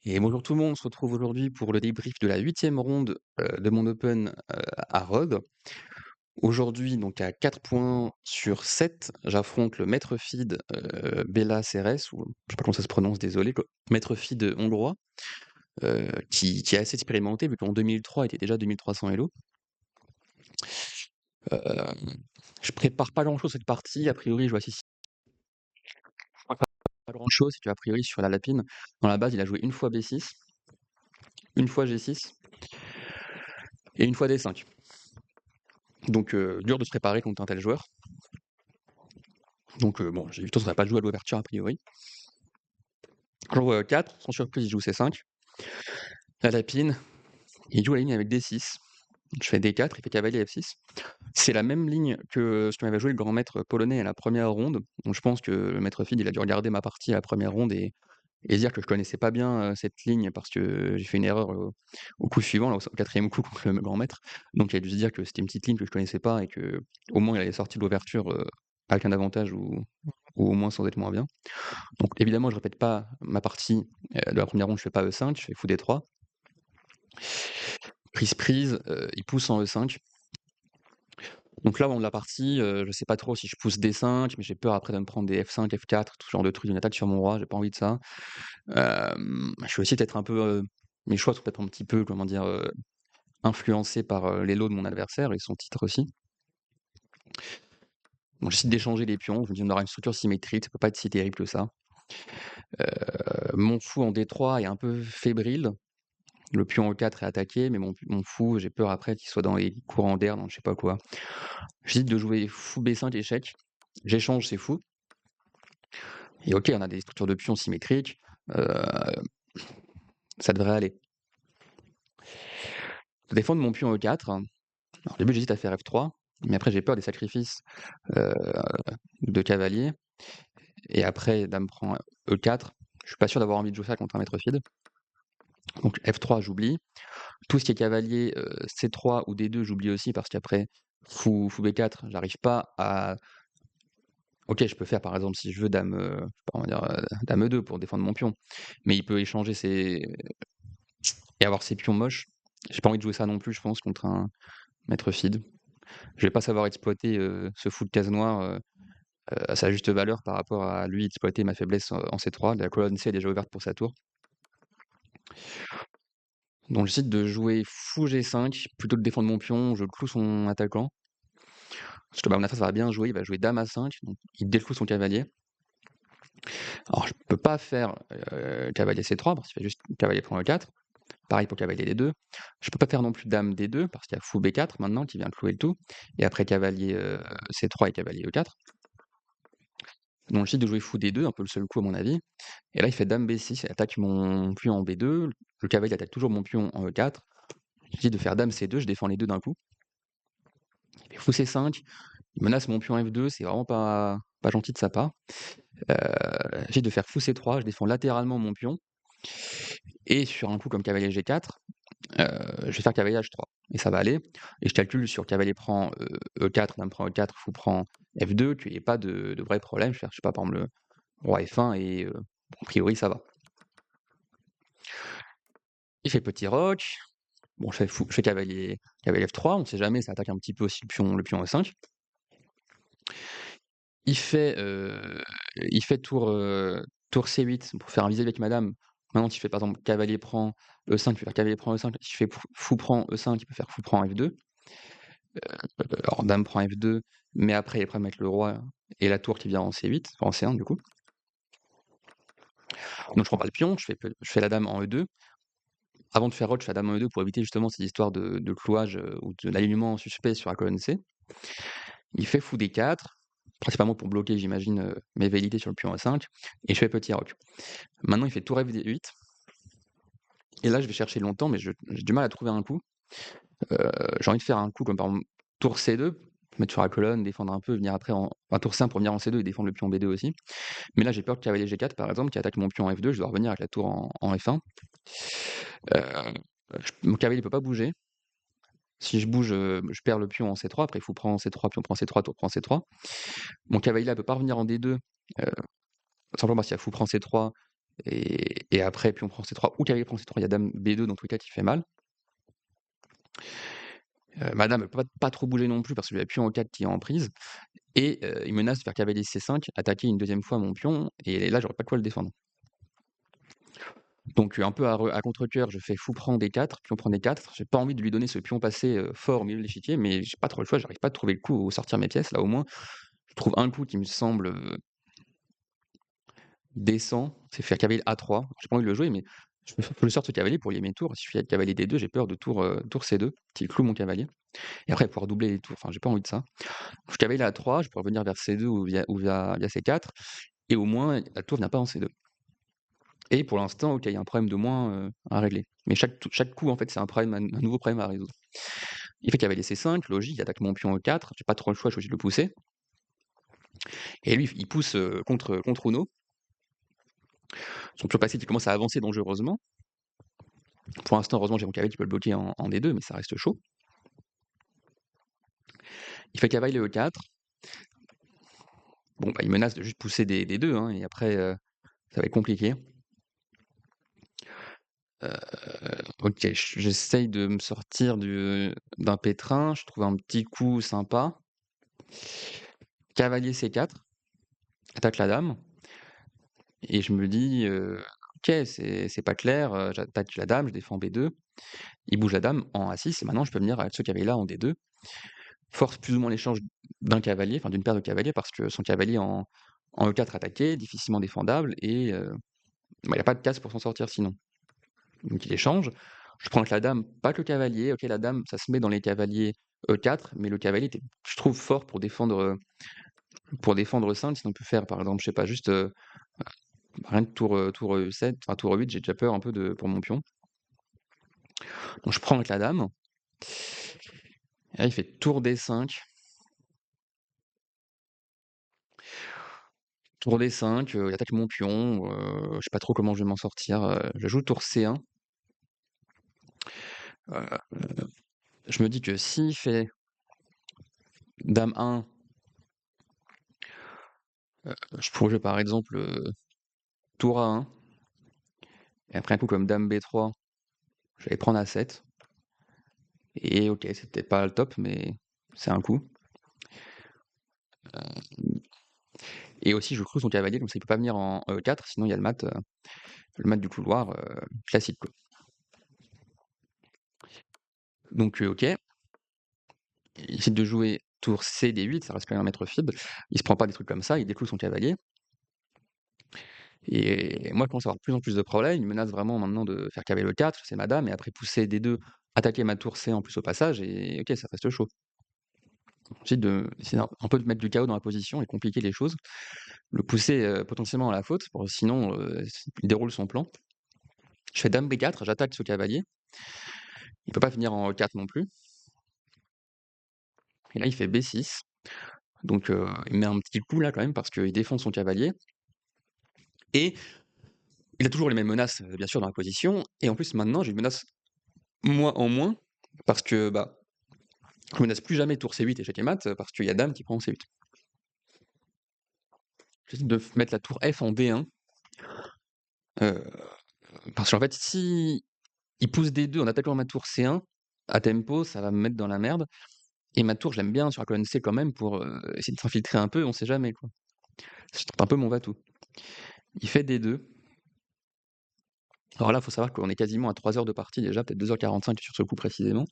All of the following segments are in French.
Et bonjour tout le monde, on se retrouve aujourd'hui pour le débrief de la 8e ronde de mon Open à Rhodes. Aujourd'hui, donc à 4 points sur 7, j'affronte le maître feed Bella Ceres, ou je sais pas comment ça se prononce, désolé, maître feed hongrois, qui est assez expérimenté, vu qu'en 2003, il était déjà 2300 Elo. Euh, je prépare pas grand-chose cette partie, a priori je vois si pas grand-chose, si tu as a priori sur la lapine. Dans la base, il a joué une fois B6, une fois G6 et une fois D5. Donc dur de se préparer contre un tel joueur. Donc bon, j'ai Victor ne devrait pas jouer à l'ouverture a priori. Jour 4, sans surprise, il joue C5. La lapine, il joue la ligne avec D6. Je fais D4, il fait cavalier F6. C'est la même ligne que ce que m'avait joué le grand maître polonais à la première ronde. Donc je pense que le maître Fid, il a dû regarder ma partie à la première ronde et dire que je connaissais pas bien cette ligne parce que j'ai fait une erreur au coup suivant, là, au quatrième coup contre le grand maître. Donc il a dû se dire que c'était une petite ligne que je connaissais pas et que au moins il avait sorti de l'ouverture avec un avantage ou au moins sans être moins bien. Donc évidemment, je répète pas ma partie de la première ronde, je fais pas E5, je fais fou D3. Prise, il pousse en E5. Donc là, avant de la partie, je sais pas trop si je pousse D5, mais j'ai peur après de me prendre des F5, F4, tout ce genre de trucs, une attaque sur mon roi, j'ai pas envie de ça. Je suis aussi peut-être un peu, mes choix sont peut-être un petit peu, comment dire, influencés par l'élo de mon adversaire et son titre aussi. Donc j'essaie d'échanger les pions, je me dis on aura une structure symétrique, ça peut pas être si terrible que ça. Mon fou en D3 est un peu fébrile. Le pion E4 est attaqué, mais mon fou, j'ai peur après qu'il soit dans les courants d'air, dans je sais pas quoi. J'hésite de jouer fou B5 échec. J'échange, c'est fou. Et ok, on a des structures de pions symétriques. euh, Ça devrait aller. Pour défendre mon pion E4, alors, au début j'hésite à faire F3, mais après j'ai peur des sacrifices euh, de cavalier. Et après, dame prend E4. Je suis pas sûr d'avoir envie de jouer ça contre un maître feed. Donc F3, j'oublie. Tout ce qui est cavalier, C3 ou D2, j'oublie aussi parce qu'après, fou B4, j'arrive pas à. Ok, je peux faire par exemple si je veux dame, je sais pas, on va dire, dame E2 pour défendre mon pion, mais il peut échanger ses et avoir ses pions moches. J'ai pas envie de jouer ça non plus, je pense, contre un maître feed. Je vais pas savoir exploiter ce fou de case noire à sa juste valeur par rapport à lui exploiter ma faiblesse en C3. La colonne C est déjà ouverte pour sa tour. Donc j'essaie de jouer fou G5 plutôt que de défendre mon pion, je cloue son attaquant. Parce que bah, mon adversaire va bien jouer, il va jouer dame A5, donc il décloue son cavalier. Alors je peux pas faire cavalier C3 parce qu'il fait juste cavalier prend E4. Pareil pour cavalier D2. Je peux pas faire non plus dame D2 parce qu'il y a fou B4 maintenant qui vient clouer le tout. Et après cavalier C3 et cavalier E4. Donc j'essaie de jouer fou D2, un peu le seul coup à mon avis. Et là il fait dame B6, il attaque mon pion en B2. Le cavalier attaque toujours mon pion en E4. J'essaie de faire dame C2, je défends les deux d'un coup. Il fait fou C5, il menace mon pion F2, c'est vraiment pas gentil de sa part. J'essaie de faire fou C3, je défends latéralement mon pion. Et sur un coup comme cavalier G4, je vais faire cavalier H3. Et ça va aller. Et je calcule sur cavalier prend E4, dame prend E4, fou prend F2, qu'il n'y ait pas de vrai problème. Je vais faire, je sais pas, par exemple, le roi F1 et a priori ça va. Il fait petit roc. Bon, je fais cavalier F3, on sait jamais, ça attaque un petit peu aussi le pion E5. Il fait, heu, il fait tour C8 pour faire un vis-à-vis avec madame. Maintenant, si je fais par exemple cavalier prend E5, il peut faire cavalier prend E5. Si je fais fou prend E5, il peut faire fou prend F2. Alors dame prend F2, mais après il y a le problème avec le roi et la tour qui vient en C8, enfin en C1 du coup. Donc je prends pas le pion, je fais la dame en E2. Avant de faire roch, je fais la dame en E2 pour éviter justement ces histoires de clouage, ou de l'alignement suspect sur la colonne C. Il fait fou D4, principalement pour bloquer, j'imagine, mes velléités sur le pion A5 et je fais petit roc. Maintenant, il fait tour F8 et là, je vais chercher longtemps, mais j'ai du mal à trouver un coup. J'ai envie de faire un coup comme par exemple tour C2, mettre sur la colonne, défendre un peu, venir après enfin tour C1 pour venir en C2 et défendre le pion B2 aussi. Mais là, j'ai peur que cavalier G4, par exemple, qui attaque mon pion en F2, je dois revenir avec la tour en F1. Mon cavalier ne peut pas bouger. Si je bouge, je perds le pion en C3, après fou prend C3, pion prend C3, tour prend C3. Mon cavalier là peut pas revenir en D2, simplement parce qu'il y a fou prend C3 et après pion prend C3 ou cavalier prend C3, il y a dame B2 dans tous les cas qui fait mal. Ma dame, elle peut pas trop bouger non plus parce qu'il y a pion E4 qui est en prise et il menace de faire cavalier C5, attaquer une deuxième fois mon pion et là, j'aurais pas de quoi le défendre. Donc un peu à contre-cœur, je fais fou prend D4, pion prend D4. J'ai pas envie de lui donner ce pion passé, fort au milieu de l'échiquier, mais j'ai pas trop le choix, j'arrive pas à trouver le coup où sortir mes pièces. Là, au moins, je trouve un coup qui me semble, décent, c'est faire cavalier A3. J'ai pas envie de le jouer, mais faut que je sorte ce cavalier pour lier mes tours. Si je fais cavalier D2, j'ai peur de tour C2, qu'il cloue mon cavalier et après pouvoir doubler les tours, enfin j'ai pas envie de ça. Je cavalier A3, je pourrais revenir vers C2 ou via C4 et au moins la tour vient pas en C2 et pour l'instant, OK, il y a un problème de moins, à régler. Mais chaque coup, en fait, c'est un problème, un nouveau problème à résoudre. Il fait cavalier C5, logique, il attaque mon pion E4, j'ai pas trop le choix, je suis obligé de le pousser et lui, il pousse, contre Uno. Son pion passé qui commence à avancer dangereusement. Pour l'instant, heureusement, j'ai mon cavalier qui peut le bloquer en D2, mais ça reste chaud. Il fait cavalier E4. Bon, bah, il menace de juste pousser des D2, hein, et après, ça va être compliqué. OK, j'essaye de me sortir d'un pétrin, je trouve un petit coup sympa. Cavalier C4, attaque la dame et je me dis, «OK, c'est pas clair, j'attaque la dame, je défends B2». Il bouge la dame en A6 et maintenant je peux venir avec ce cavalier-là en D2. Force plus ou moins l'échange d'un cavalier, enfin d'une paire de cavaliers parce que son cavalier en E4 attaqué, difficilement défendable et bah, il y a pas de case pour s'en sortir sinon. Donc il échange. Je prends avec la dame, pas que le cavalier. OK, la dame, ça se met dans les cavaliers E4, mais le cavalier était, je trouve, fort pour défendre 5. Sinon on peut faire par exemple, je sais pas, juste, rien que tour E7, enfin tour E8, j'ai déjà peur un peu pour mon pion. Donc je prends avec la dame. Et là il fait tour D5. Tour D5, il attaque mon pion, je sais pas trop comment je vais m'en sortir, je joue tour C1. Heu, je me dis que s'il fait dame 1, je pourrais jouer par exemple, tour A1 et après un coup comme dame B3, je vais prendre A7 et OK, c'est peut-être pas le top, mais c'est un coup. Et aussi je cloue son cavalier, comme ça il peut pas venir en E4, sinon il y a le mat du couloir, classique quoi. Donc OK, il essaie de jouer tour C D8, ça reste quand même un maître fibre. Il se prend pas des trucs comme ça, il décloue son cavalier. Et moi, je commence à avoir de plus en plus de problèmes. Il menace vraiment maintenant de faire cavalier E4, c'est madame, et après pousser D2, attaquer ma tour C en plus au passage, et OK, ça reste chaud. J'essaie d'essayer un peu de mettre du chaos dans la position et compliquer les choses. Le pousser potentiellement à la faute, sinon il déroule son plan. Je fais dame B4, j'attaque ce cavalier. Il peut pas finir en E4 non plus. Et là, il fait B6. Donc il met un petit coup là quand même parce qu'il défend son cavalier. Et il a toujours les mêmes menaces, bien sûr, dans la position. Et en plus, maintenant, j'ai une menace moins en moins parce que bah, je menace plus jamais tour C8 et checkmate parce qu'il y a dame qui prend C8. J'essaie de mettre la tour F en D1 euh, parce qu'en fait, si il pousse D2 en attaquant ma tour C1 à tempo, ça va me mettre dans la merde. Et ma tour, je l'aime bien sur la colonne C quand même pour essayer de s'infiltrer un peu, on sait jamais quoi. C'est un peu mon va-tout. Il fait D2. Alors là, il faut savoir qu'on est quasiment à 3 heures de partie déjà, peut-être 2h45 sur ce coup précisément.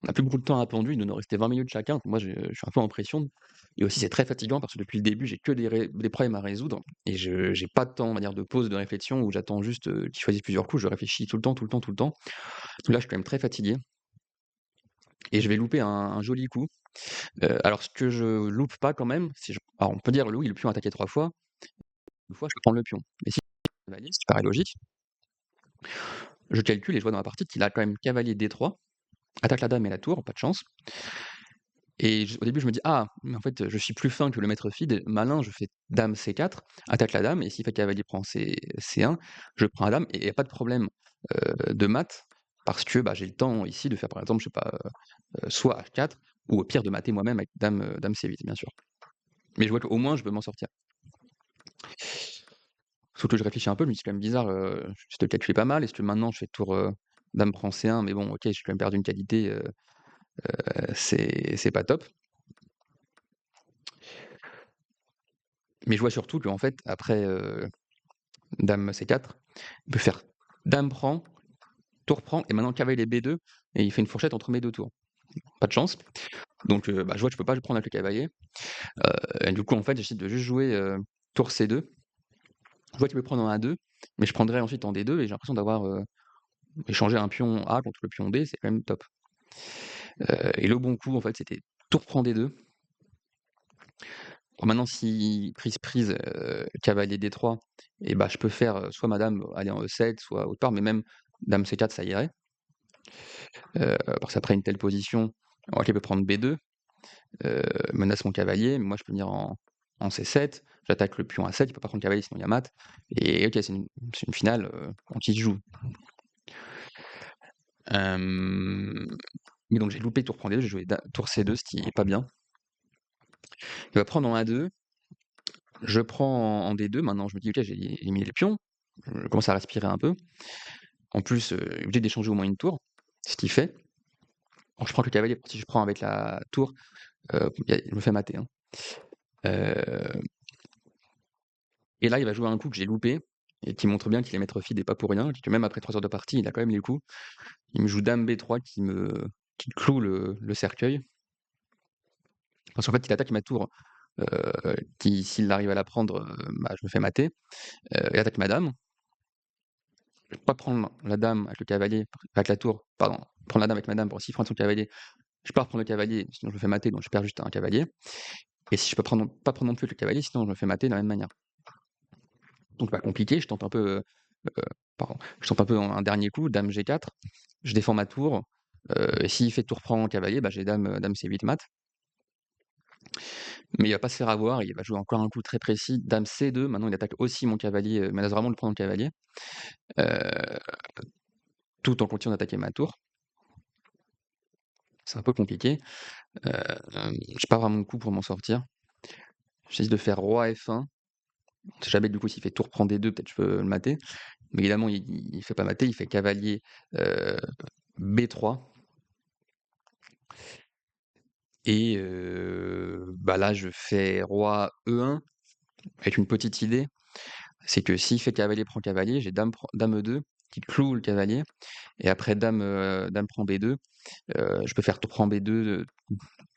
On n'a plus beaucoup de temps à pendu, il nous restait 20 minutes chacun. Donc moi, je suis un peu en pression. Et aussi, c'est très fatigant parce que depuis le début, j'ai que des problèmes à résoudre. Et je j'ai pas de temps, on va dire, de pause, de réflexion où j'attends juste qu'il choisisse plusieurs coups. Je réfléchis tout le temps, tout le temps, tout le temps. Donc là, je suis quand même très fatigué. Et je vais louper un joli coup. Alors, ce que je loupe pas quand même, alors on peut dire, oui, le pion a attaqué 3 fois. Une fois, je peux prendre le pion. Mais si cavalier, ce qui paraît logique, je calcule et je vois dans la partie qu'il a quand même cavalier D3, attaque la dame et la tour, pas de chance. Et au début, je me dis: «Ah, mais en fait, je suis plus fin que le maître fide, malin, je fais dame C4, attaque la dame et s'il fait cavalier prend C1, je prends la dame et il y a pas de problème, de maths parce que, bah, j'ai le temps ici de faire, par exemple, je sais pas, soit H4 ou au pire de mater moi-même avec dame C8, bien sûr. Mais je vois qu'au moins je peux m'en sortir. Sauf que je réfléchis un peu, je me dis: «C'est quand même bizarre, j'essaie de calculer pas mal. Est-ce que maintenant je fais tour, dame prend C1 mais bon OK, j'ai quand même perdu une qualité, c'est pas top». Mais je vois surtout qu'en fait après, dame C4, il peut faire dame prend, tour prend et maintenant cavalier B2 et il fait une fourchette entre mes 2 tours. Pas de chance. Donc bah, je vois que je peux pas le prendre avec le cavalier, et du coup en fait j'essaie de juste jouer, tour C2. Je vois qu'il peut prendre en A2, mais je prendrai ensuite en D2 et j'ai l'impression d'avoir, échangé un pion A contre le pion B, c'est quand même top. Et le bon coup en fait c'était tour prend D2. Alors maintenant si prise, cavalier D3 et bah, je peux faire, soit ma dame aller en E7, soit autre part, mais même dame C4 ça irait. Parce qu'après une telle position, OK, il peut prendre B2, menace mon cavalier, mais moi je peux venir en C7, j'attaque le pion A7, il peut pas prendre cavalier sinon il y a mat et OK, c'est une finale, qui se joue. Oui donc j'ai loupé tour prend D2, j'ai joué da tour C2, ce qui est pas bien. Il va prendre en A2, je prends en D2, maintenant je me dis: «OK, j'ai éliminé les pions», je commence à respirer un peu. En plus, obligé d'échanger au moins une tour, ce qu'il fait. Donc je prends le cavalier, si je prends avec la tour, il me fait mater, hein. Heu et là, il va jouer un coup que j'ai loupé et qui montre bien qu'il est maître fide et pas pour rien, que même après 3 heures de partie, il a quand même les coups. Il me joue dame B3 qui cloue le cercueil. Parce qu'en fait, il attaque ma tour, qui s'il arrive à la prendre, bah, je me fais mater, il attaque ma dame. Je peux pas prendre la dame avec le cavalier, avec la tour, pardon, prendre la dame avec ma dame pour s'il prend son cavalier, je peux pas reprendre le cavalier, sinon je me fais mater, donc je perds juste un cavalier. Et si je peux pas prendre non plus le cavalier, sinon je me fais mater de la même manière. Donc pas compliqué, je tente un peu, pardon, je tente un peu un dernier coup, dame G4, je défends ma tour, et s'il fait tour prend cavalier, bah, j'ai dame C8 mat. Mais il va pas se faire avoir, il va jouer encore un coup très précis, dame C2, maintenant il attaque aussi mon cavalier, menace vraiment de prendre le cavalier, heu, tout en continuant d'attaquer ma tour. C'est un peu compliqué, j'ai pas vraiment de coup pour m'en sortir. J'essaie de faire roi F1, on sait jamais du coup s'il fait tour prend D2, peut-être je peux le mater. Mais évidemment il fait pas mater, il fait cavalier, heu, B3 et bah, là je fais roi E1 avec une petite idée, c'est que s'il fait cavalier prend cavalier, j'ai dame E2 qui cloue le cavalier et après dame prend B2, je peux faire tour prend B2,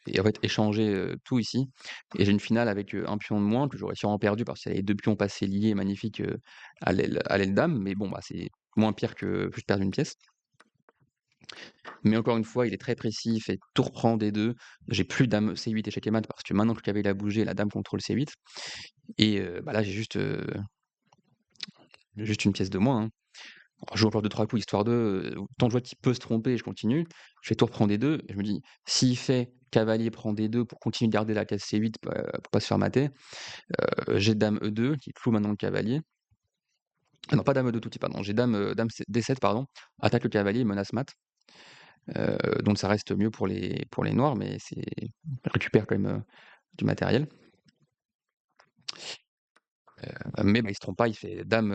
et en fait échanger, tout ici et j'ai une finale avec, un pion de moins que j'aurais sûrement perdu parce qu'il y a les 2 pions passés liés magnifiques, à l'aile dame, mais bon, bah, c'est moins pire que juste perdre une pièce. Mais encore une fois, il est très précis, il fait tour prend D2, j'ai plus dame C8 échec et mat parce que maintenant que le cavalier a bougé, la dame contrôle C8 et bah, là j'ai juste une pièce de moins, hein. Alors je joue encore 2-3 coups histoire de, tant je vois qu'il peut se tromper, je continue. Je fais tour prend D2, je me dis: «S'il fait cavalier prend D2 pour continuer de garder la case C8 pour pas se faire mater, j'ai dame E2 qui cloue maintenant le cavalier». Ah non, pas dame E2 tout de suite, pardon, j'ai dame D7 pardon, attaque le cavalier, menace mat. Donc ça reste mieux pour les noirs, mais je récupère quand même, du matériel. Mais bah, il se trompe pas, il fait dame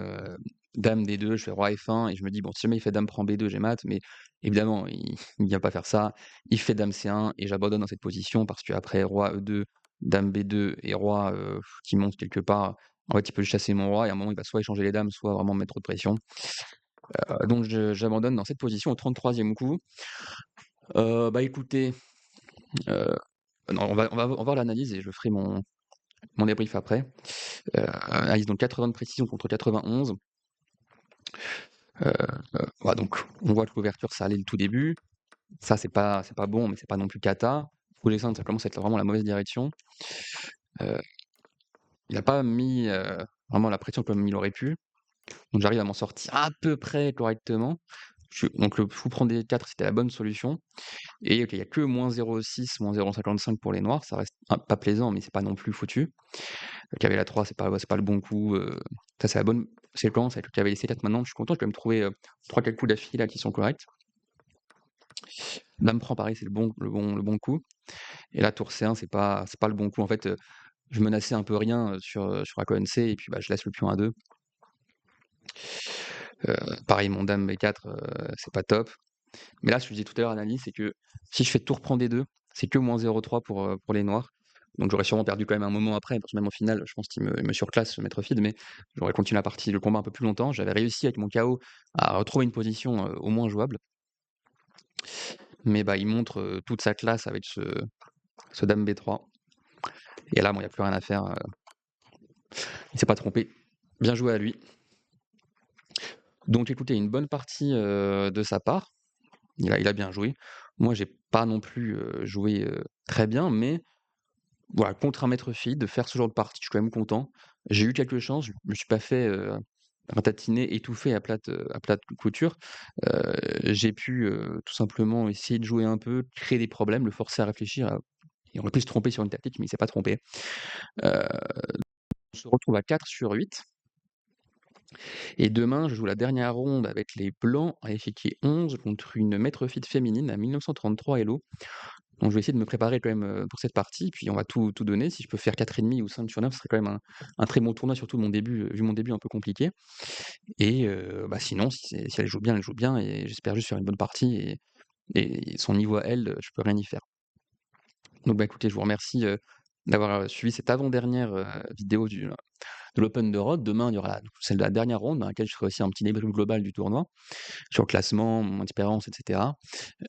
D2, je fais roi F1 et je me dis: «Bon, si jamais il fait dame prend B2, j'ai mat», mais évidemment, il vient pas faire ça. Il fait dame C1 et j'abandonne dans cette position parce qu'après roi E2, dame B2 et roi, qui monte quelque part, en fait, il peut juste chasser mon roi et à un moment, il va soit échanger les dames, soit vraiment me mettre trop de pression. Donc j'abandonne dans cette position au 33e coup. Bah, écoutez, heu, non, on va voir l'analyse et je ferai mon débrief après. Analyse donc 80 de précision contre 91. Heu, voilà donc on voit que l'ouverture ça allait le tout début. Ça c'est pas bon, mais c'est pas non plus cata. Fou descendre, ça commence à être vraiment la mauvaise direction. Heu, il a pas mis, vraiment la pression comme il aurait pu. Donc j'arrive à m'en sortir à peu près correctement. Donc le fou prend des 4 c'était la bonne solution et OK, il y a que -0,6, -0,55 pour les noirs, ça reste pas plaisant, mais c'est pas non plus foutu. Le cavalier A3 c'est pas le bon coup, ça c'est la bonne séquence avec le cavalier C4 maintenant, je suis content, j'ai quand même trouvé, 3-4 coups d'affilée là qui sont corrects. Dame prend pareil, c'est le bon coup et là tour C1 c'est pas le bon coup. En fait, je menaçais un peu rien, sur la colonne C et puis, bah, je laisse le pion A2 Heu, Pareil, mon dame B4, c'est pas top. Mais là, ce que je disais tout à l'heure à l'analyse, c'est que si je fais tout reprend D2, c'est que -0,3 pour les noirs. Donc j'aurais sûrement perdu quand même un moment après, parce que même au final, je pense qu'il me surclasse ce maître feed, mais j'aurais continué la partie, le combat un peu plus longtemps. J'avais réussi avec mon KO à retrouver une position, au moins jouable. Mais bah, il montre, toute sa classe avec ce dame B3 et là, bon, il y a plus rien à faire, il s'est pas trompé. Bien joué à lui. Donc écoutez, une bonne partie, de sa part. Il a bien joué. Moi, j'ai pas non plus, joué, très bien, mais voilà, contre un maître feed, de faire ce genre de partie, je suis quand même content. J'ai eu quelques chances, je me suis pas fait, ratatiner, étouffer à plate couture. Heu, j'ai pu, tout simplement essayer de jouer un peu, créer des problèmes, le forcer à réfléchir, il aurait pu se tromper sur une tactique, mais il s'est pas trompé. Heu, on se retrouve à 4/8 et demain, je joue la dernière ronde avec les blancs à échiquier 11 contre une maître feed féminine à 1933 elo. Donc je vais essayer de me préparer quand même, pour cette partie, puis on va tout donner. Si je peux faire 4,5 ou 5/9, ce serait quand même un très bon tournoi, surtout mon début, vu mon début un peu compliqué et bah, sinon si elle joue bien et j'espère juste faire une bonne partie et son niveau à elle, je peux rien y faire. Donc bah, écoutez, je vous remercie, d'avoir, suivi cette avant-dernière, vidéo de l'Open de Rhodes. Demain, il y aura celle de la dernière ronde dans laquelle je ferai aussi un petit débrief global du tournoi, sur le classement, mon expérience et cetera.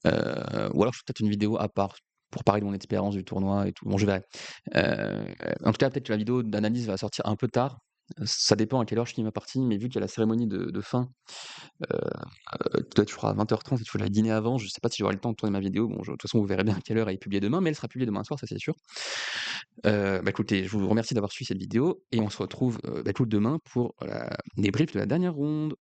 Ou alors je ferai peut-être une vidéo à part pour parler de mon expérience du tournoi et tout. Bon, je verrai. Heu, En tout cas, peut-être que la vidéo d'analyse va sortir un peu tard. Ça dépend à quelle heure je finis ma partie, mais vu qu'il y a la cérémonie de fin, heu peut-être je crois à 20h30, il faut que j'aille dîner avant. Je sais pas si j'aurai le temps de tourner ma vidéo. Bon, de toute façon, vous verrez bien à quelle heure elle est publiée demain, mais elle sera publiée demain soir, ça c'est sûr. Bah, écoutez, je vous remercie d'avoir suivi cette vidéo et on se retrouve, bah, écoute, demain pour la débrief de la dernière ronde.